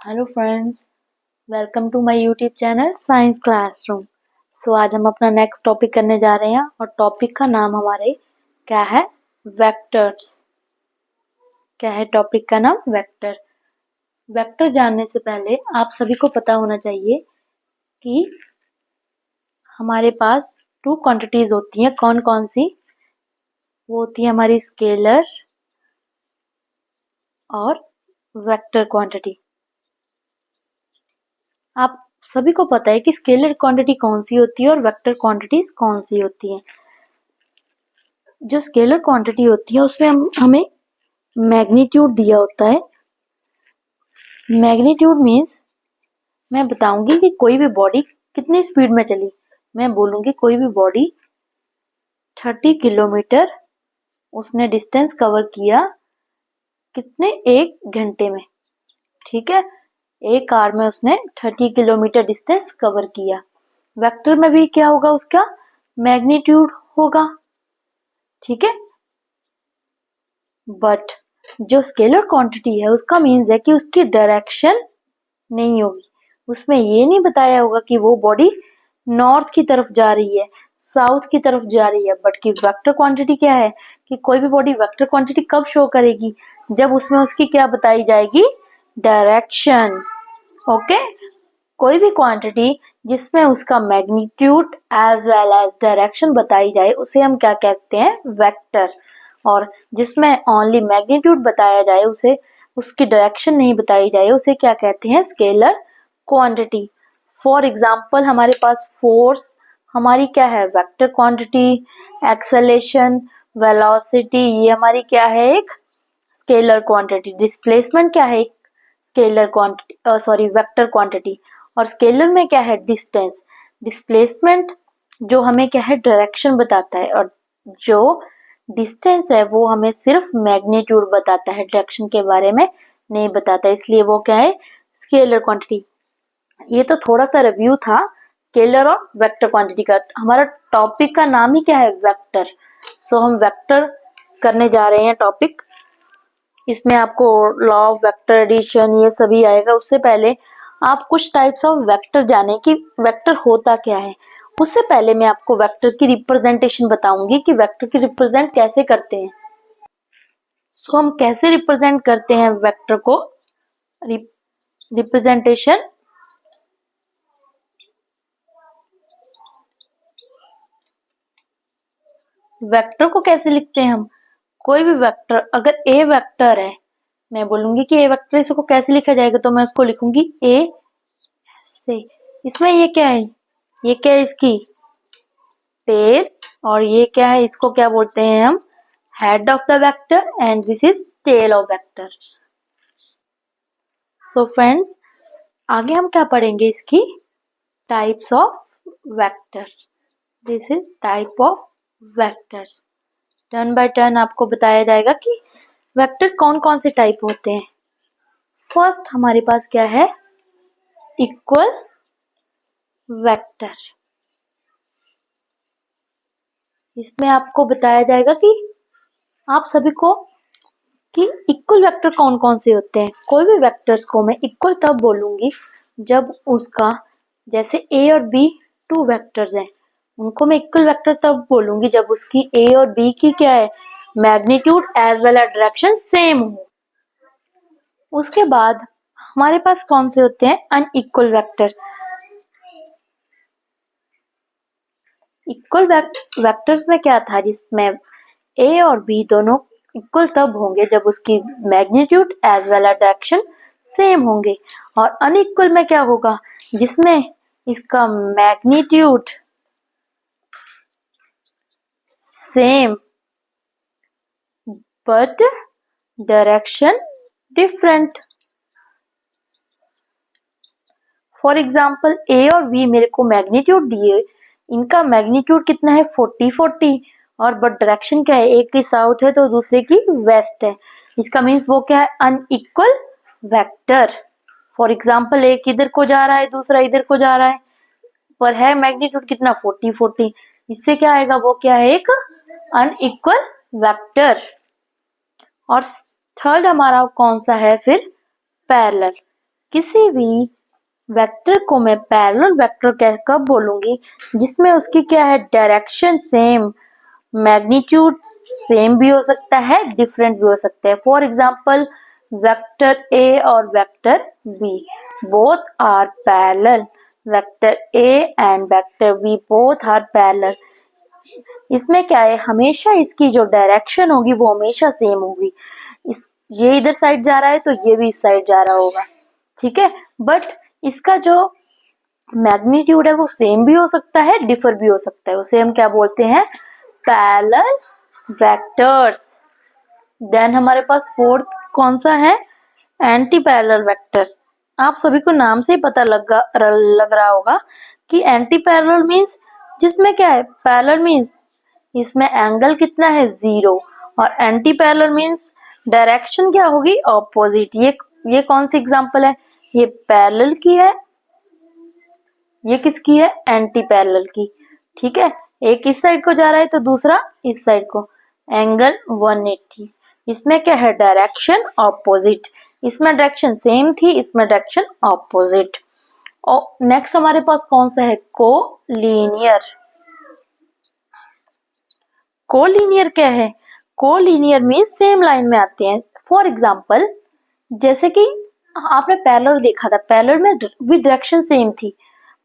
Hello friends, welcome to my YouTube channel science classroom. So आज हम अपना next topic करने जा रहे हैं और टॉपिक का नाम हमारे क्या है? वेक्टर्स। क्या है टॉपिक का नाम? वेक्टर। वेक्टर जानने से पहले आप सभी को पता होना चाहिए कि हमारे पास टू क्वांटिटीज होती हैं। कौन कौन सी? वो होती है हमारी स्केलर और वेक्टर क्वांटिटी। आप सभी को पता है कि स्केलर क्वांटिटी कौन सी होती है और वेक्टर क्वांटिटीज कौन सी होती हैं। जो स्केलर क्वांटिटी होती है उसमें हमें मैग्नीट्यूड दिया होता है। मैग्नीट्यूड मीन्स मैं बताऊंगी कि कोई भी बॉडी कितनी स्पीड में चली। मैं बोलूंगी कोई भी बॉडी 30 किलोमीटर उसने डिस्टेंस कवर किया कितने? 1 घंटे में। ठीक है, 1 आवर में उसने 30 किलोमीटर डिस्टेंस कवर किया। वेक्टर में भी क्या होगा? उसका मैग्नीट्यूड होगा। ठीक है, बट जो स्केलर क्वांटिटी है उसका मीन्स है कि उसकी डायरेक्शन नहीं होगी। उसमें ये नहीं बताया होगा कि वो बॉडी नॉर्थ की तरफ जा रही है, साउथ की तरफ जा रही है। बट कि वेक्टर क्वांटिटी क्या है कि कोई भी बॉडी वेक्टर क्वांटिटी कब शो करेगी? जब उसमें उसकी क्या बताई जाएगी? डायरेक्शन। ओके, कोई भी क्वांटिटी जिसमें उसका magnitude as well as direction बताई जाए उसे हम क्या कहते हैं? वेक्टर। और जिसमें ओनली मैग्नीट्यूड बताया जाए, उसे उसकी डायरेक्शन नहीं बताई जाए, उसे क्या कहते हैं? Scalar quantity. फॉर एग्जांपल हमारे पास फोर्स हमारी क्या है? Vector quantity. एक्सेलेरेशन, वेलोसिटी, ये हमारी क्या है? एक स्केलर क्वांटिटी। डिस्प्लेसमेंट क्या है? एक scalar quantity, sorry vector quantity. और स्केलर में क्या है? डिस्टेंस। डिस्प्लेसमेंट जो हमें क्या है? डायरेक्शन बताता है, और जो डिस्टेंस है वो हमें सिर्फ मैग्नीट्यूड बताता है, डायरेक्शन के बारे में नहीं बताता, इसलिए वो क्या है? Scalar quantity. ये तो थोड़ा सा रिव्यू था स्केलर और वेक्टर क्वांटिटी का। हमारा टॉपिक का नाम ही क्या है? वेक्टर। सो हम वेक्टर करने जा रहे हैं टॉपिक। इसमें आपको लॉ ऑफ वेक्टर एडिशन ये सभी आएगा। उससे पहले आप कुछ टाइप्स ऑफ वेक्टर जाने कि वेक्टर होता क्या है। उससे पहले मैं आपको वेक्टर की रिप्रेजेंटेशन बताऊंगी कि वेक्टर की रिप्रेजेंट कैसे करते हैं। सो हम कैसे रिप्रेजेंट करते हैं वेक्टर को? रिप्रेजेंटेशन वेक्टर को कैसे लिखते हैं हम? कोई भी वेक्टर, अगर ए वेक्टर है, मैं बोलूंगी कि ए वेक्टर, इसको कैसे लिखा जाएगा? तो मैं उसको लिखूंगी ए से। इसमें ये क्या है? ये क्या है? इसकी टेल। और ये क्या है? इसको क्या बोलते हैं हम? Head of the vector, and this is tail of vector. So friends, आगे हम क्या पढ़ेंगे? इसकी types of vector. This is type of vectors. Turn by turn आपको बताया जाएगा कि वेक्टर कौन कौन से टाइप होते हैं। फर्स्ट हमारे पास क्या है? Equal vector. इसमें आपको बताया जाएगा कि आप सभी को कि इक्वल वेक्टर कौन कौन से होते हैं। कोई भी वेक्टर्स को मैं इक्वल तब बोलूंगी जब उसका, जैसे ए और बी टू वेक्टर्स हैं, उनको मैं इक्वल वेक्टर तब बोलूंगी जब उसकी ए और बी की क्या है? Magnitude as well as direction same हो। उसके बाद हमारे पास कौन से होते हैं? Unequal vector. इक्वल वेक्टर्स में क्या था? जिसमें ए और बी दोनों इक्वल तब होंगे जब उसकी magnitude as well as direction same होंगे। और अनइक्वल में क्या होगा? जिसमें इसका magnitude same but direction different. For example A और बी मेरे को मैग्नीट्यूड दिए, इनका मैग्नीट्यूड कितना है? 40-40, और बट डायरेक्शन क्या है? एक की साउथ है तो दूसरे की वेस्ट है। इसका मीन्स वो क्या है? Unequal vector. फॉर एग्जाम्पल एक इधर को जा रहा है, दूसरा इधर को जा रहा है, पर है मैग्नीट्यूड कितना? 40-40। इससे क्या आएगा? वो क्या है? एक अनइक्वल वेक्टर। और थर्ड हमारा कौन सा है फिर? पैरेलल। किसी भी वेक्टर को मैं पैरेलल वेक्टर कब बोलूंगी, जिसमें उसकी क्या है, डायरेक्शन सेम, मैग्नीट्यूड सेम भी हो सकता है, डिफरेंट भी हो सकता है। फॉर एग्जाम्पल वेक्टर ए और vector B both are parallel, vector A and vector B both are parallel. इसमें क्या है, हमेशा इसकी जो डायरेक्शन होगी वो हमेशा सेम होगी। ये इधर साइड जा रहा है तो ये भी इस साइड जा रहा होगा, ठीक है। बट इसका जो मैग्नीट्यूड है वो सेम भी हो सकता है, डिफर भी हो सकता है। उसे हम क्या बोलते हैं, पैरेलल वेक्टर्स। देन हमारे पास फोर्थ कौन सा है, एंटी पैरेलल वेक्टर। आप सभी को नाम से ही पता लग रहा होगा कि एंटी पैरेलल मीन्स जिसमें क्या है, पैरेलल मीन्स इसमें एंगल कितना है, 0, और एंटी पैरेलल मीन्स डायरेक्शन क्या होगी, ऑपोजिट। ये कौन सी एग्जांपल है, ये पैरेलल की है, ये किसकी है, एंटी पैरेलल की, ठीक है। एक इस साइड को जा रहा है तो दूसरा इस साइड को, एंगल 180। इसमें क्या है, डायरेक्शन ऑपोजिट, इसमें डायरेक्शन सेम थी, इसमें डायरेक्शन ऑपोजिट। और नेक्स्ट हमारे पास कौन सा है, कोलीनियर। कोलीनियर क्या है, कोलीनियर मीन्स सेम लाइन में आते हैं। फॉर एग्जाम्पल जैसे कि आपने पैरेलल देखा था, पैरेलल में भी डायरेक्शन सेम थी,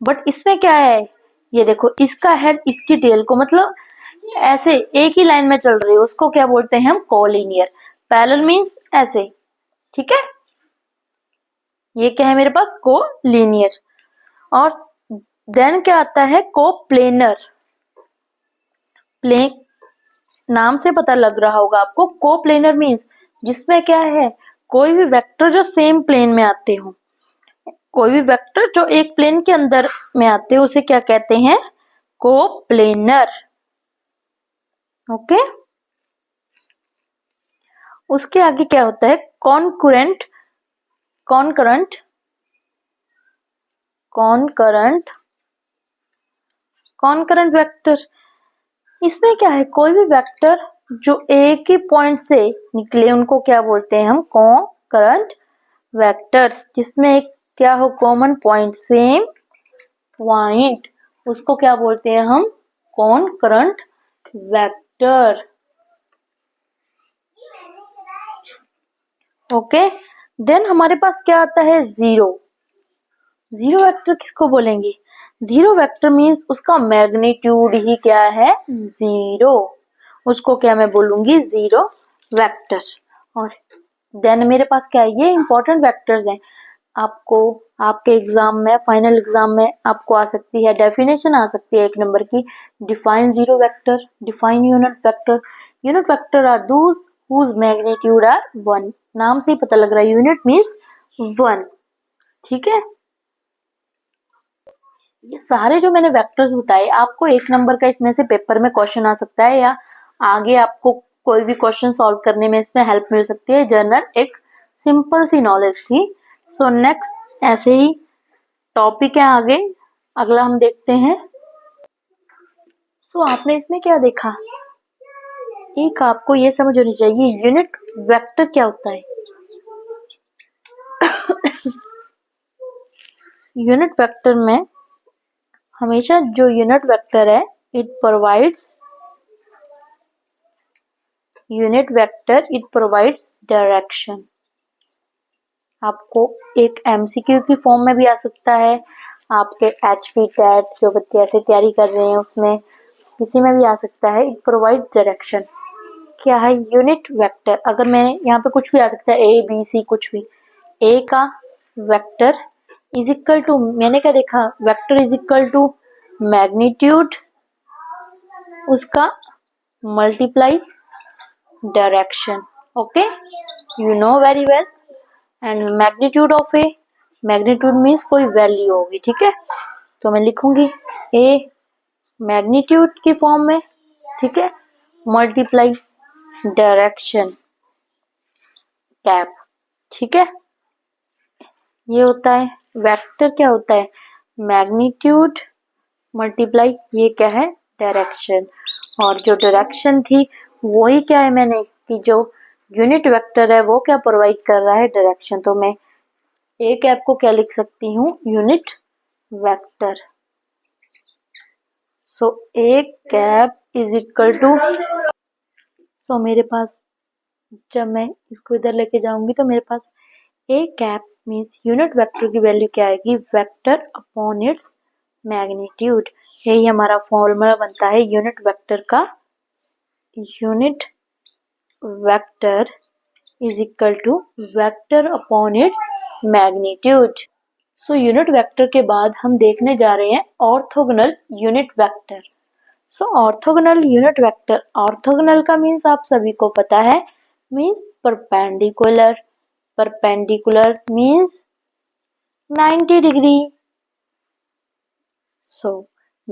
बट इसमें क्या है, ये देखो इसका हेड इसकी टेल को, मतलब ऐसे एक ही लाइन में चल रही है, उसको क्या बोलते हैं हम, कोलीनियर। पैरेलल मीन्स ऐसे, ठीक है। ये क्या है मेरे पास, कोलीनियर। और देन क्या आता है, कोप्लेनर। प्लेन नाम से पता लग रहा होगा आपको, कोप्लेनर मीन्स जिसमें क्या है, कोई भी वेक्टर जो सेम प्लेन में आते हो, कोई भी वेक्टर जो एक प्लेन के अंदर में आते हो उसे क्या कहते हैं, कोप्लेनर। ओके। उसके आगे क्या होता है, कॉनकरेंट। कॉनकरेंट कॉनकरेंट कॉनकरेंट वेक्टर। इसमें क्या है, कोई भी वेक्टर जो एक ही पॉइंट से निकले उनको क्या बोलते हैं हम, कॉनकरेंट वेक्टर्स। जिसमें एक क्या हो, कॉमन पॉइंट, सेम पॉइंट, उसको क्या बोलते हैं हम, कॉनकरेंट वेक्टर। ओके। देन हमारे पास क्या आता है, जीरो। जीरो वेक्टर किसको बोलेंगे, जीरो वेक्टर मीन्स उसका मैग्नीट्यूड ही क्या है, 0। उसको क्या मैं बोलूंगी, जीरो वेक्टर। और देन मेरे पास क्या है, ये इंपॉर्टेंट वेक्टर्स हैं। आपको आपके एग्जाम में, फाइनल एग्जाम में आपको आ सकती है, डेफिनेशन आ सकती है 1 नंबर की, define zero vector, define unit vector. Unit vector are those whose magnitude are 1। नाम से ही पता लग रहा है, यूनिट मीन्स 1, ठीक है। ये सारे जो मैंने वेक्टर्स बताए, आपको 1 नंबर का इसमें से पेपर में क्वेश्चन आ सकता है, या आगे आपको कोई भी क्वेश्चन सॉल्व करने में इसमें हेल्प मिल सकती है। जनरल एक सिंपल सी नॉलेज थी। सो नेक्स्ट ऐसे ही टॉपिक है आगे, अगला हम देखते हैं। सो आपने इसमें क्या देखा, एक आपको ये समझ होनी चाहिए यूनिट वेक्टर क्या होता है। यूनिट वेक्टर में हमेशा जो यूनिट वेक्टर है, इट प्रोवाइड्स डायरेक्शन। आपको एक एमसीक्यू की फॉर्म में भी आ सकता है, आपके एचपी टेट जो बच्चे ऐसे तैयारी कर रहे हैं उसमें किसी में भी आ सकता है। It provide direction. क्या है यूनिट वेक्टर, अगर मैं यहाँ पे कुछ भी आ सकता है, ए बी सी कुछ भी, ए का वेक्टर इज इक्वल टू, मैंने क्या देखा, vector is equal to magnitude उसका multiply direction. Okay, you know very well. And magnitude of A, magnitude means कोई वैल्यू होगी, ठीक है। तो मैं लिखूंगी ए मैग्नीट्यूड की फॉर्म में, ठीक है, मल्टीप्लाई डायरेक्शन कैप, ठीक है। ये होता है वेक्टर, क्या होता है, मैग्नीट्यूड मल्टीप्लाई, ये क्या है, डायरेक्शन। और जो डायरेक्शन थी वही क्या है, मैंने कि जो यूनिट वेक्टर है वो क्या प्रोवाइड कर रहा है, डायरेक्शन। तो मैं ए कैप को क्या लिख सकती हूँ, unit vector. So A cap is equal to, so मेरे पास जब मैं इसको इधर लेके जाऊंगी तो मेरे पास A cap means unit vector की वैल्यू क्या आएगी, वेक्टर अपॉन इट्स मैग्नीट्यूड। यही हमारा फॉर्मूला बनता है यूनिट वेक्टर का। Unit vector is equal to vector upon its magnitude. So unit vector के बाद हम देखने जा रहे हैं orthogonal unit vector. So orthogonal unit vector, orthogonal का मीन्स आप सभी को पता है, means perpendicular. Perpendicular means 90 degree. So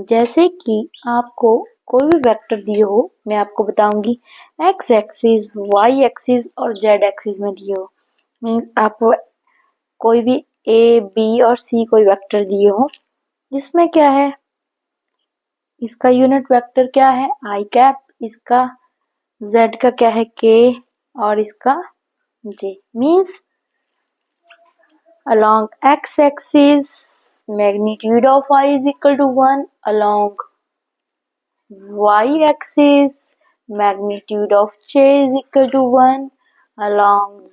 जैसे कि आपको कोई भी वेक्टर दिए हो, मैं आपको बताऊंगी एक्स एक्सिस, वाई एक्सिस और जेड एक्सिस में दिए हो। मीन्स आप कोई भी ए बी और सी कोई वेक्टर दिए हो, जिसमें क्या है, इसका यूनिट वेक्टर क्या है, आई कैप, इसका जेड का क्या है, के, और इसका j. Means along x axis magnitude of I is equal to 1, along y axis magnitude of j is equal to 1, along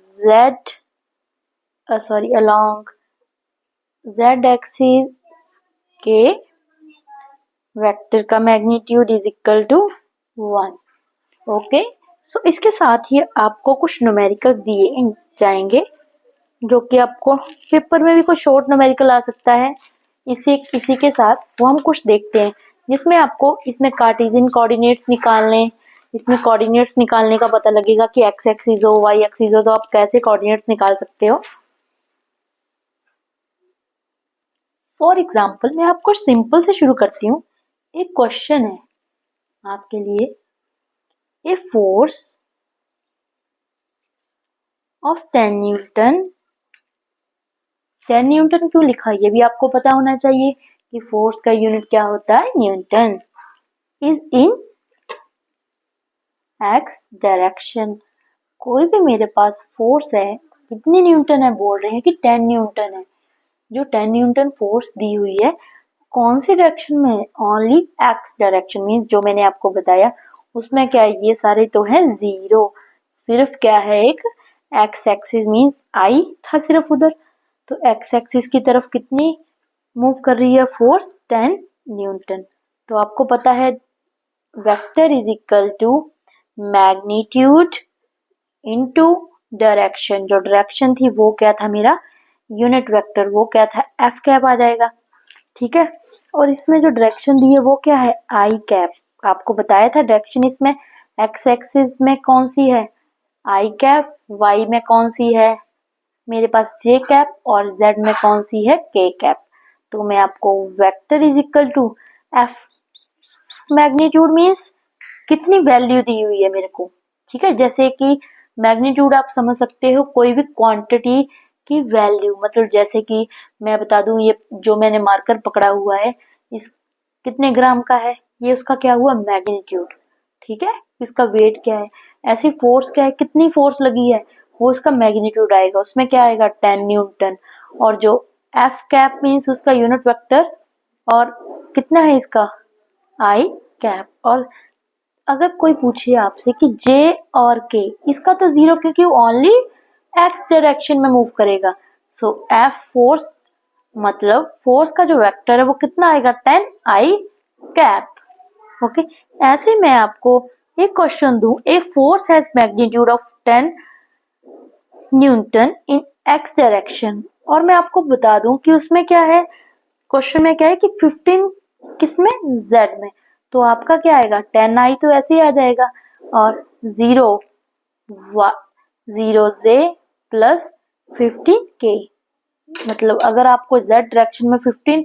along z axis के वेक्टर का magnitude is equal to 1। Okay, so इसके साथ ही आपको कुछ numericals दिए जाएंगे, जो कि आपको पेपर में भी कुछ शॉर्ट न्यूमेरिकल आ सकता है। इसी के साथ वो हम कुछ देखते हैं, जिसमें आपको इसमें कार्टेशियन कोऑर्डिनेट्स निकालने, इसमें कोऑर्डिनेट्स निकालने का पता लगेगा कि एक्स एक्सिस हो, वाई एक्सिस हो, तो आप कैसे कोऑर्डिनेट्स निकाल सकते हो। फॉर एग्जाम्पल मैं आपको सिंपल से शुरू करती हूँ। एक क्वेश्चन है आपके लिए, a force of 10 Newton, 10 Newton क्यों लिखा, ये भी आपको पता होना चाहिए कि फोर्स का यूनिट क्या होता है, Newton, is in x direction. कोई भी मेरे पास फोर्स है, कितनी न्यूटन है, बोल रहे हैं कि 10 न्यूटन है। जो 10 न्यूटन फोर्स दी हुई है, कौन सी डायरेक्शन में है, ओनली एक्स डायरेक्शन। मीन्स जो मैंने आपको बताया उसमें क्या है, ये सारे तो है जीरो, सिर्फ क्या है एक एक्स एक्सिस, मीन्स आई था सिर्फ उधर, तो एक्स एक्सिस की तरफ कितनी मूव कर रही है फोर्स, 10 न्यूटन। तो आपको पता है vector is equal to magnitude into direction. जो डायरेक्शन थी वो क्या था मेरा, यूनिट वेक्टर, वो क्या था, एफ कैप आ जाएगा। ठीक है, और इसमें जो डायरेक्शन दी है वो क्या है, आई कैप। आपको बताया था डायरेक्शन इसमें एक्स एक्सिस में कौन सी है, आई कैप, वाई में कौन सी है मेरे पास, जे कैप, और जेड में कौन सी है, के कैप। तो मैं आपको vector is equal to F magnitude means कितनी वैल्यू दी हुई है मेरे को। ठीक है, जैसे कि मैग्नीट्यूड आप समझ सकते हो कोई भी क्वांटिटी की वैल्यू, मतलब जैसे कि मैं बता दूं ये जो मैंने मार्कर पकड़ा हुआ है, इस कितने ग्राम का है, ये उसका क्या हुआ, मैग्नीट्यूड। ठीक है, इसका वेट क्या है, ऐसी फोर्स क्या है, कितनी फोर्स लगी है, वो उसका मैग्नीट्यूड आएगा, उसमें क्या आएगा, 10 न्यूटन। और जो एफ कैप मीन्स उसका यूनिट वेक्टर, और कितना है इसका, आई कैप। और अगर कोई पूछे आपसे कि जे और के, इसका तो जीरो, क्योंकि वो ओनली एक्स डायरेक्शन में मूव करेगा। सो एफ फोर्स, मतलब फोर्स का जो वेक्टर है वो कितना आएगा, 10 आई कैप। ओके, ऐसे मैं आपको एक क्वेश्चन दूं, a force has magnitude of 10 Newton in x direction, और मैं आपको बता दूं कि उसमें क्या है, क्वेश्चन में क्या है कि 15 किसमें, जेड में। तो आपका क्या आएगा, 10 आई तो ऐसे ही आ जाएगा, और जीरो जे प्लस 15 के। मतलब अगर आपको जेड डायरेक्शन में 15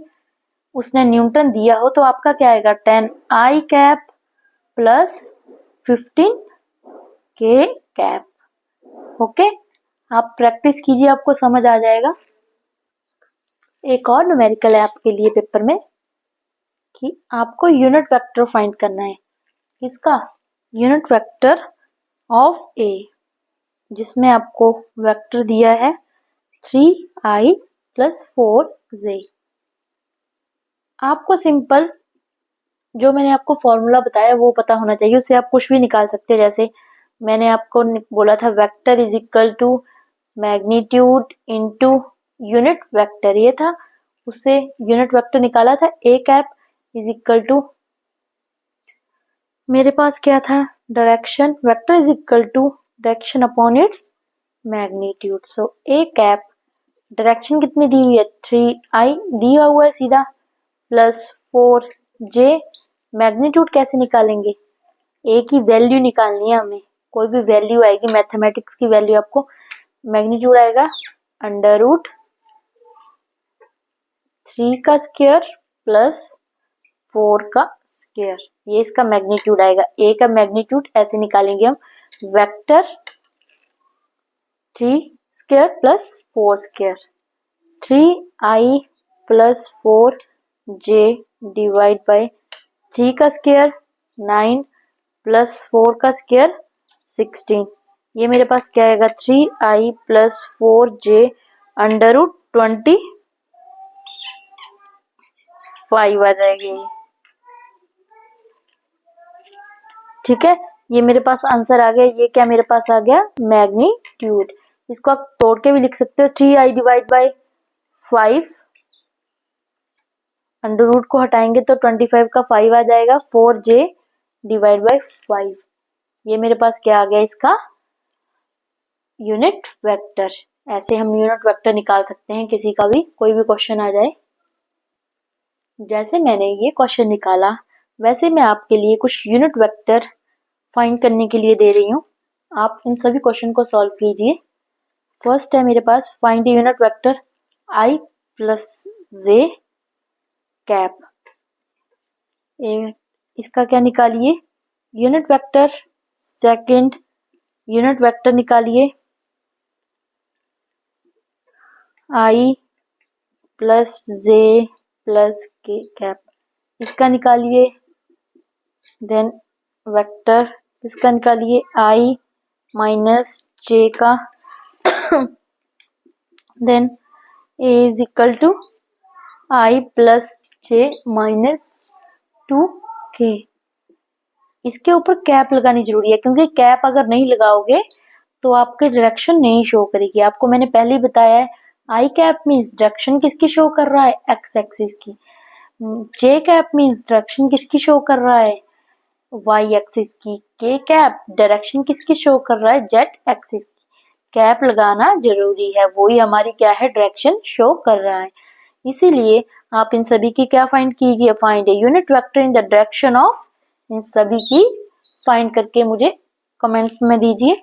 उसने न्यूटन दिया हो, तो आपका क्या आएगा, 10 आई कैप प्लस 15 के कैप। ओके, आप प्रैक्टिस कीजिए, आपको समझ आ जाएगा। एक और न्यूमेरिकल है आपके लिए पेपर में, कि आपको यूनिट वेक्टर फाइंड करना है, किसका, यूनिट वेक्टर ऑफ ए, जिसमें आपको वेक्टर दिया है 3i प्लस 4j। आपको सिंपल जो मैंने आपको फॉर्मूला बताया वो पता होना चाहिए, उससे आप कुछ भी निकाल सकते हैं। जैसे मैंने आपको बोला था vector is equal to magnitude into unit vector, ये था, उससे यूनिट वेक्टर निकाला था। A cap is equal to, मेरे पास क्या था, direction, vector is equal to direction upon its magnitude. So A cap direction कितनी दी हुई है, 3i दिया हुआ है सीधा, प्लस 4j। मैग्नीट्यूड कैसे निकालेंगे, ए की वैल्यू निकालनी है हमें, कोई भी वैल्यू आएगी मैथमेटिक्स की वैल्यू, आपको मैग्नीट्यूड आएगा अंडर रूट 3 का स्क्वायर प्लस 4 का स्क्वायर, ये इसका मैग्नीट्यूड आएगा। ए का मैग्नीट्यूड ऐसे निकालेंगे हम, vector 3 square plus 4 square, 3i plus 4j divide by 3 का स्क्वायर 9 प्लस 4 का स्क्वायर 16। ये मेरे पास क्या आएगा, 3i plus 4j under root 25 आ जाएगी। ठीक है, ये मेरे पास आंसर आ गया। ये क्या मेरे पास आ गया, मैग्नीट्यूड। इसको आप तोड़ के भी लिख सकते हो, 3i divide by 5, under root को हटाएंगे तो 25 का 5 आ जाएगा, 4j डिवाइड बाय 5। ये मेरे पास क्या आ गया, इसका यूनिट वेक्टर। ऐसे हम यूनिट वेक्टर निकाल सकते हैं किसी का भी, कोई भी क्वेश्चन आ जाए। जैसे मैंने ये क्वेश्चन निकाला वैसे मैं आपके लिए कुछ यूनिट वेक्टर फाइंड करने के लिए दे रही हूँ। आप इन सभी क्वेश्चन को सॉल्व कीजिए। फर्स्ट है मेरे पास, find unit vector i plus j cap. इसका क्या निकालिए, unit vector. Second unit vector निकालिए i plus j plus k cap, इसका निकालिए। देन वेक्टर, इसका निकालिए i माइनस j का। Then a is equal to i plus j minus 2k। इसके ऊपर कैप लगानी जरूरी है, क्योंकि कैप अगर नहीं लगाओगे तो आपकी डायरेक्शन नहीं शो करेगी। आपको मैंने पहले ही बताया है, आई कैप मीन्स डायरेक्शन किसकी शो कर रहा है, एक्स एक्सिस की। जे कैप मीन्स डायरेक्शन किसकी शो कर रहा है, वाई एक्सिस की। के कैप डायरेक्शन किसकी शो कर रहा है, जेड एक्सिस की। कैप लगाना जरूरी है, वही हमारी क्या है, डायरेक्शन शो कर रहा है। इसीलिए आप इन सभी की क्या फाइंड कीजिए, find a unit vector in the direction of, इन सभी की फाइंड करके मुझे कमेंट में दीजिए।